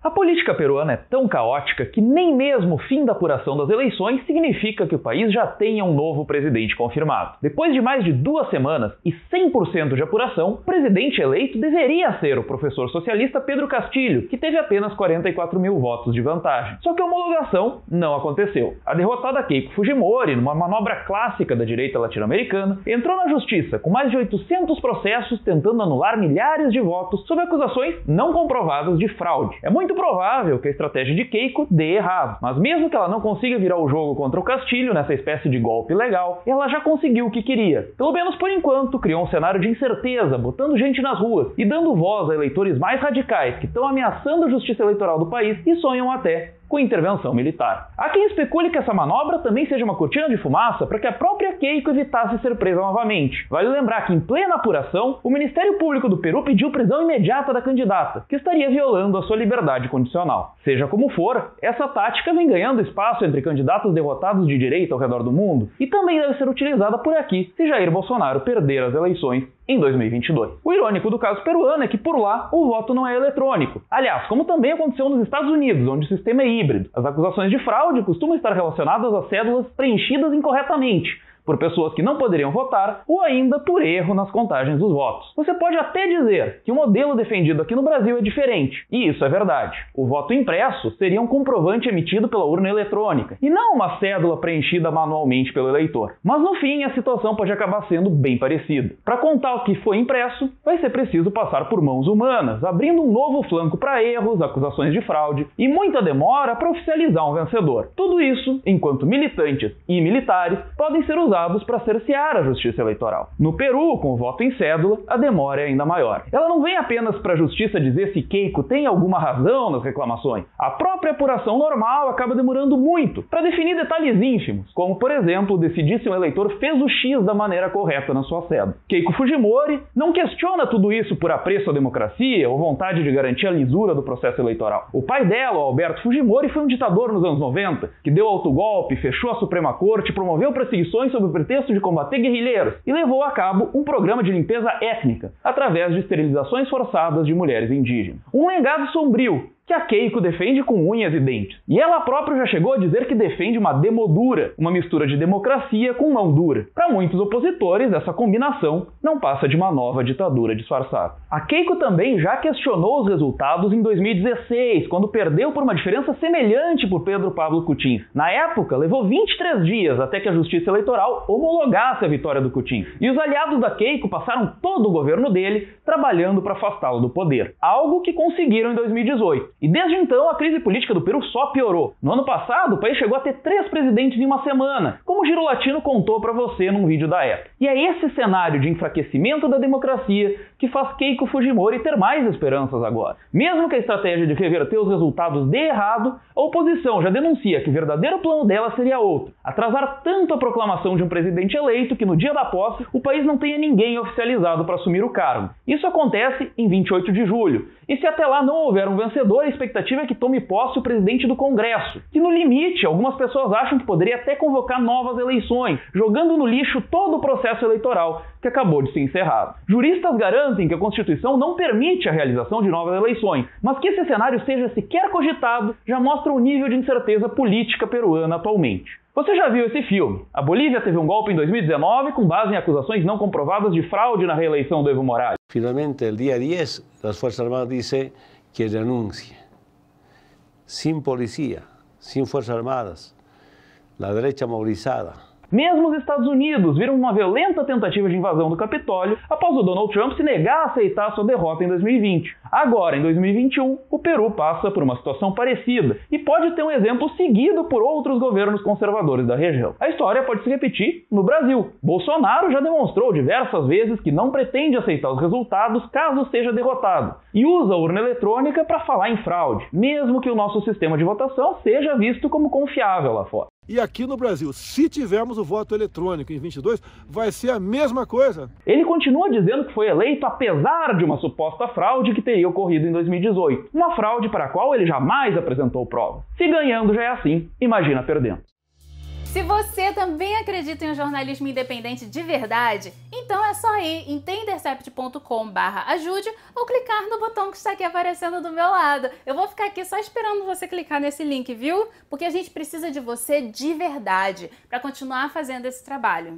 A política peruana é tão caótica que nem mesmo o fim da apuração das eleições significa que o país já tenha um novo presidente confirmado. Depois de mais de 2 semanas e 100% de apuração, o presidente eleito deveria ser o professor socialista Pedro Castilho, que teve apenas 44 mil votos de vantagem. Só que a homologação não aconteceu. A derrotada Keiko Fujimori, numa manobra clássica da direita latino-americana, entrou na justiça com mais de 800 processos tentando anular milhares de votos sob acusações não comprovadas de fraude. É muito provável que a estratégia de Keiko dê errado, mas mesmo que ela não consiga virar o jogo contra o Castilho nessa espécie de golpe legal, ela já conseguiu o que queria. Pelo menos por enquanto, criou um cenário de incerteza, botando gente nas ruas e dando voz a eleitores mais radicais que estão ameaçando a justiça eleitoral do país e sonham até com intervenção militar. Há quem especule que essa manobra também seja uma cortina de fumaça para que a própria Keiko evitasse ser presa novamente. Vale lembrar que, em plena apuração, o Ministério Público do Peru pediu prisão imediata da candidata, que estaria violando a sua liberdade condicional. Seja como for, essa tática vem ganhando espaço entre candidatos derrotados de direita ao redor do mundo e também deve ser utilizada por aqui se Jair Bolsonaro perder as eleições em 2022. O irônico do caso peruano é que por lá o voto não é eletrônico. Aliás, como também aconteceu nos Estados Unidos, onde o sistema é híbrido. As acusações de fraude costumam estar relacionadas a cédulas preenchidas incorretamente por pessoas que não poderiam votar ou ainda por erro nas contagens dos votos. Você pode até dizer que o modelo defendido aqui no Brasil é diferente, e isso é verdade. O voto impresso seria um comprovante emitido pela urna eletrônica, e não uma cédula preenchida manualmente pelo eleitor. Mas no fim, a situação pode acabar sendo bem parecida. Para contar o que foi impresso, vai ser preciso passar por mãos humanas, abrindo um novo flanco para erros, acusações de fraude e muita demora para oficializar um vencedor. Tudo isso enquanto militantes e militares podem ser usados para cercear a justiça eleitoral. No Peru, com o voto em cédula, a demora é ainda maior. Ela não vem apenas para a justiça dizer se Keiko tem alguma razão nas reclamações. A própria apuração normal acaba demorando muito para definir detalhes ínfimos, como, por exemplo, decidir se um eleitor fez o X da maneira correta na sua cédula. Keiko Fujimori não questiona tudo isso por apreço à democracia ou vontade de garantir a lisura do processo eleitoral. O pai dela, o Alberto Fujimori, foi um ditador nos anos 90, que deu autogolpe, fechou a Suprema Corte, promoveu perseguições sob o pretexto de combater guerrilheiros e levou a cabo um programa de limpeza étnica através de esterilizações forçadas de mulheres indígenas. Um legado sombrio que a Keiko defende com unhas e dentes. E ela própria já chegou a dizer que defende uma demodura, uma mistura de democracia com mão dura. Para muitos opositores, essa combinação não passa de uma nova ditadura disfarçada. A Keiko também já questionou os resultados em 2016, quando perdeu por uma diferença semelhante por Pedro Pablo Kuczynski. Na época, levou 23 dias até que a Justiça Eleitoral homologasse a vitória do Kuczynski. E os aliados da Keiko passaram todo o governo dele trabalhando para afastá-lo do poder. Algo que conseguiram em 2018. E desde então, a crise política do Peru só piorou. No ano passado, o país chegou a ter 3 presidentes em uma semana, como o Giro Latino contou para você num vídeo da época. E é esse cenário de enfraquecimento da democracia que faz Keiko Fujimori ter mais esperanças agora. Mesmo que a estratégia de reverter os resultados dê errado, a oposição já denuncia que o verdadeiro plano dela seria outro: atrasar tanto a proclamação de um presidente eleito que no dia da posse o país não tenha ninguém oficializado para assumir o cargo. Isso acontece em 28 de julho. E se até lá não houver um vencedor, a expectativa é que tome posse o presidente do Congresso, que no limite algumas pessoas acham que poderia até convocar novas eleições, jogando no lixo todo o processo eleitoral que acabou de ser encerrado. Juristas garantem que a Constituição não permite a realização de novas eleições, mas que esse cenário seja sequer cogitado já mostra o nível de incerteza política peruana atualmente. Você já viu esse filme? A Bolívia teve um golpe em 2019 com base em acusações não comprovadas de fraude na reeleição do Evo Morales. Finalmente, el día 10, las Fuerzas Armadas dicen que renuncie. Sin policía, sin Fuerzas Armadas, la derecha movilizada. Mesmo os Estados Unidos viram uma violenta tentativa de invasão do Capitólio após o Donald Trump se negar a aceitar sua derrota em 2020. Agora, em 2021, o Peru passa por uma situação parecida e pode ter um exemplo seguido por outros governos conservadores da região. A história pode se repetir no Brasil. Bolsonaro já demonstrou diversas vezes que não pretende aceitar os resultados caso seja derrotado e usa a urna eletrônica para falar em fraude, mesmo que o nosso sistema de votação seja visto como confiável lá fora. E aqui no Brasil, se tivermos o voto eletrônico em 22, vai ser a mesma coisa. Ele continua dizendo que foi eleito apesar de uma suposta fraude que teria ocorrido em 2018. Uma fraude para a qual ele jamais apresentou prova. Se ganhando já é assim, imagina perdendo. Se você também acredita em um jornalismo independente de verdade, então é só ir em theintercept.com/ajude ou clicar no botão que está aqui aparecendo do meu lado. Eu vou ficar aqui só esperando você clicar nesse link, viu? Porque a gente precisa de você de verdade para continuar fazendo esse trabalho.